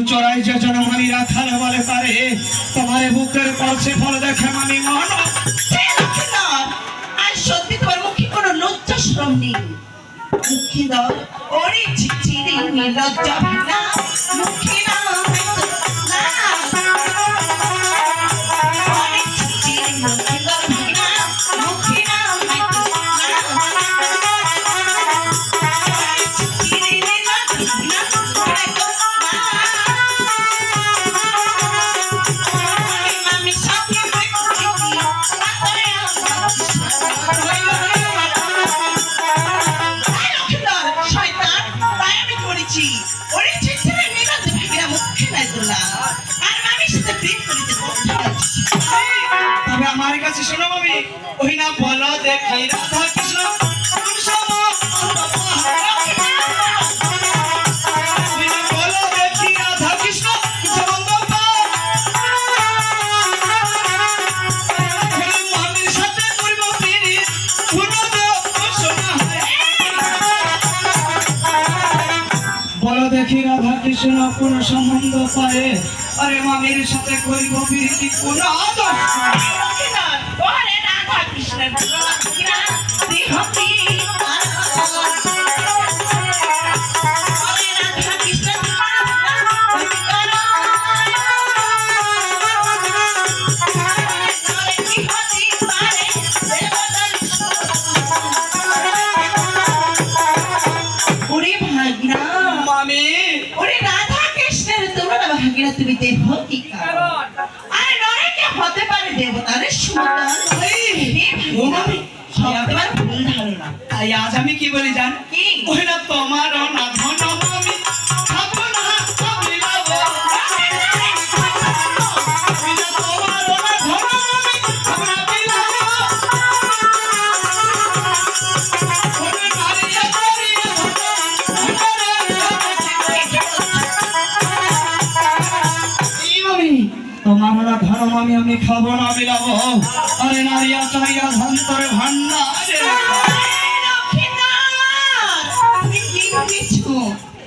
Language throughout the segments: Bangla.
চড়াই যোজন মানি রাখাল বলে পারে তোমার বুকের পলসে ফল দেখে মানি মন আর সত্যি তোমার মুখে কোনো লজ্জা শ্রম নেই মুখে দাও ওরে চিচিরে লজ্জা না মুখে না আমার কাছে শোনো আমি ওই না বলো দেখাই রাধা কৃষ্ণ বলো দেখি রাধা কৃষ্ণ মামির সাথে করবো তিনি বলো দেখি রাধা কৃষ্ণ কোন সম্বন্ধ পায় আরে মামির সাথে করিব প্রীতি কোন আদর্শ ওরে রাধা কৃষ্ণের তুমি দেহ কি আরে নরকে হতে পারে দেবতার সুন্দর ভুল ধারণা তাই আজ আমি কি বলি জান কি ওই না তোমার না ধন আমি খাবো না আমি লাবো তোমার না ধন আমি খাবো না বিলাবো ওরে মারিয়া মারিয়া তোমার না ধন আমি খাবো না বিলাবো আরে নারিয়া চারিয়া ধন্তরে ভান্ডারে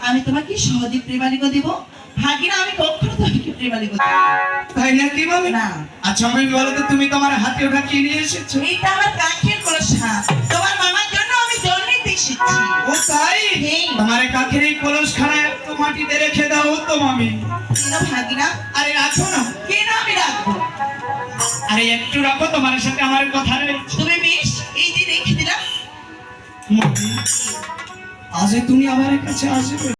আমি তোমাকে সহজে প্রেমালিকা দেব ভাগিনা আমি কখনো তোমাকে প্রেমালিকা দেব তাই না কি বলে না আচ্ছা আমি বলো তো তুমি তোমার হাতে ওটা কি নিয়ে এসেছো এটা আমার কাকের কলসা তোমার মামার জন্য আমি জল নিতে এসেছি ও তাই তোমার কাকের এই কলস খানা একটু মাটিতে রেখে দাও তো মামি কেন ভাগিনা আরে রাখো না কেন আমি রাখবো আরে একটু রাখো তোমার সাথে আমার কথা রয়েছে তুমি বেশ এই যে রেখে দিলাম আজ তুমি আমার কাছে আসবে